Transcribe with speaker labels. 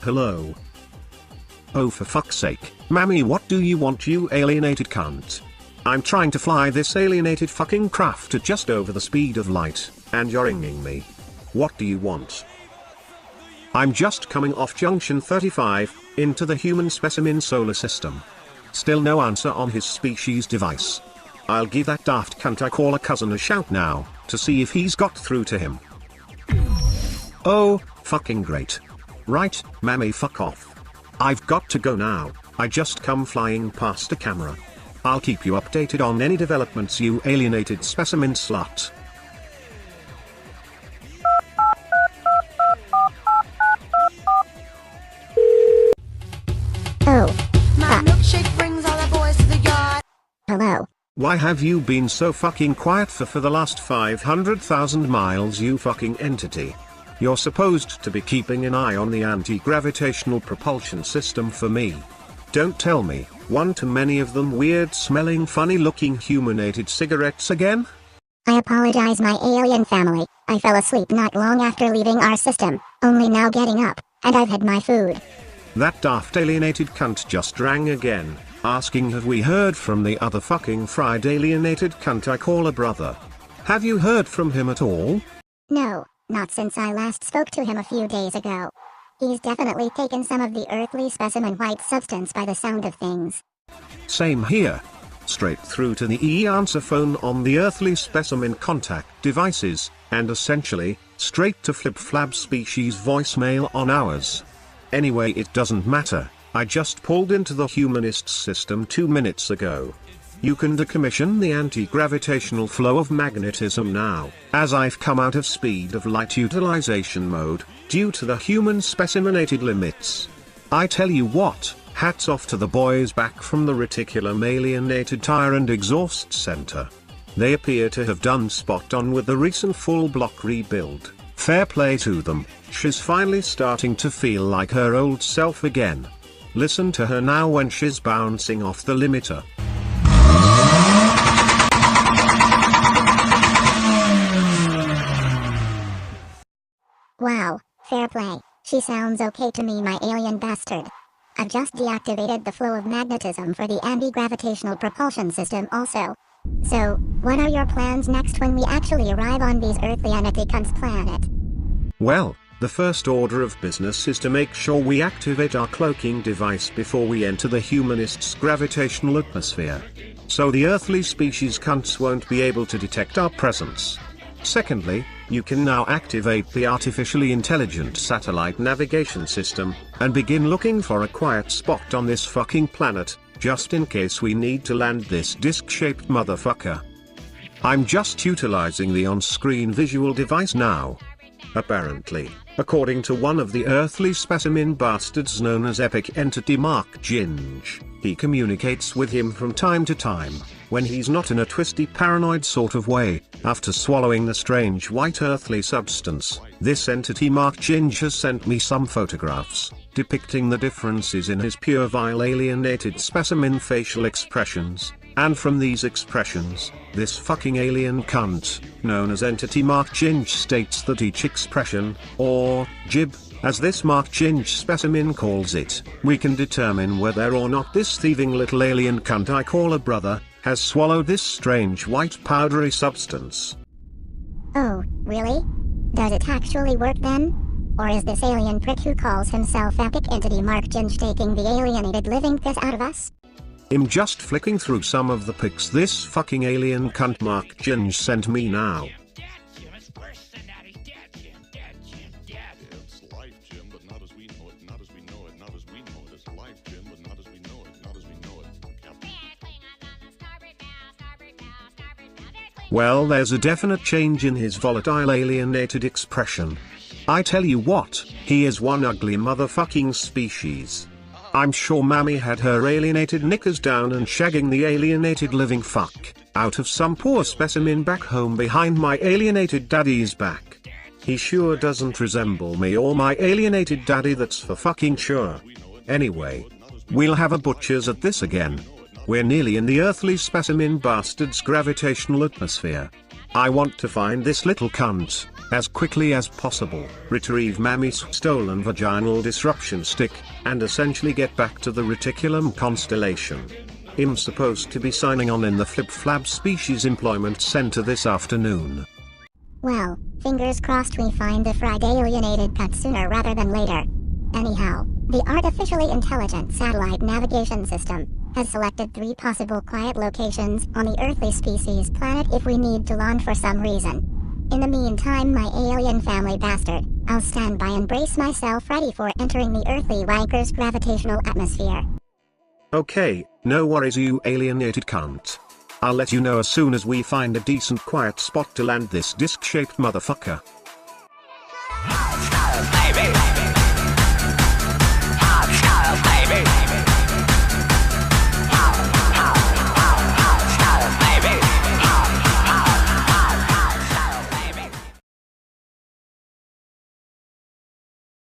Speaker 1: Hello. Oh, for fuck's sake, Mammy, what do you want, you alienated cunt? I'm trying to fly this alienated fucking craft at just over the speed of light, and you're ringing me. What do you want? I'm just coming off junction 35, into the human specimen solar system. Still no answer on his species device. I'll give that daft cunt I call a cousin a shout now, to see if he's got through to him. Oh, fucking great. Right, Mammy, fuck off. I've got to go now, I just come flying past a camera. I'll keep you updated on any developments, you alienated specimen slut.
Speaker 2: Oh.
Speaker 3: My milkshake brings all the boys to the yard.
Speaker 2: Hello.
Speaker 1: Why have you been so fucking quiet for the last 500,000 miles, you fucking entity? You're supposed to be keeping an eye on the anti-gravitational propulsion system for me. Don't tell me, one too many of them weird smelling funny looking humanated cigarettes again?
Speaker 2: I apologize, my alien family. I fell asleep not long after leaving our system, only now getting up, and I've had my food.
Speaker 1: That daft alienated cunt just rang again, asking have we heard from the other fucking fried alienated cunt I call a brother. Have you heard from him at all?
Speaker 2: No, not since I last spoke to him a few days ago. He's definitely taken some of the earthly specimen white substance by the sound of things.
Speaker 1: Same here. Straight through to the e-answer phone on the earthly specimen contact devices, and essentially, straight to Flip Flab species voicemail on ours. Anyway, it doesn't matter, I just pulled into the humanist system 2 minutes ago. You can decommission the anti-gravitational flow of magnetism now, as I've come out of speed of light utilization mode, due to the human specimenated limits. I tell you what, hats off to the boys back from the reticulum alienated tire and exhaust center. They appear to have done spot on with the recent full block rebuild. Fair play to them, she's finally starting to feel like her old self again. Listen to her now when she's bouncing off the limiter.
Speaker 2: Wow, fair play. She sounds okay to me, my alien bastard. I've just deactivated the flow of magnetism for the anti-gravitational propulsion system also. So, what are your plans next when we actually arrive on these earthly entity cunts planet?
Speaker 1: Well, the first order of business is to make sure we activate our cloaking device before we enter the humanists' gravitational atmosphere. So the earthly species cunts won't be able to detect our presence. Secondly, you can now activate the artificially intelligent satellite navigation system, and begin looking for a quiet spot on this fucking planet, just in case we need to land this disc-shaped motherfucker. I'm just utilizing the on-screen visual device now. Apparently, according to one of the earthly specimen bastards known as Epic Entity Mark Ginge, he communicates with him from time to time, when he's not in a twisty paranoid sort of way, after swallowing the strange white earthly substance. This entity Mark Ginge has sent me some photographs, depicting the differences in his pure vile alienated specimen facial expressions, and from these expressions, this fucking alien cunt, known as Entity Mark Ginge, states that each expression, or jib, as this Mark Ginge specimen calls it, we can determine whether or not this thieving little alien cunt I call a brother, has swallowed this strange white powdery substance.
Speaker 2: Oh, really? Does it actually work then? Or is this alien prick who calls himself Epic Entity Mark Ginge taking the alienated living piss out of us?
Speaker 1: I'm just flicking through some of the pics this fucking alien cunt Mark Ginge sent me now. Well, there's a definite change in his volatile alienated expression. I tell you what, he is one ugly motherfucking species. I'm sure Mammy had her alienated knickers down and shagging the alienated living fuck out of some poor specimen back home behind my alienated daddy's back. He sure doesn't resemble me or my alienated daddy, that's for fucking sure. Anyway, we'll have a butcher's at this again. We're nearly in the earthly specimen bastard's gravitational atmosphere. I want to find this little cunt, as quickly as possible, retrieve Mammy's stolen vaginal disruption stick, and essentially get back to the Reticulum constellation. I'm supposed to be signing on in the Flip Flab Species Employment Center this afternoon.
Speaker 2: Well, fingers crossed we find the fried alienated cut sooner rather than later. Anyhow, the artificially intelligent satellite navigation system has selected 3 possible quiet locations on the earthly species planet if we need to launch for some reason. In the meantime, my alien family bastard, I'll stand by and brace myself ready for entering the earthly wanker's gravitational atmosphere.
Speaker 1: Okay, no worries you alienated cunt. I'll let you know as soon as we find a decent quiet spot to land this disc-shaped motherfucker.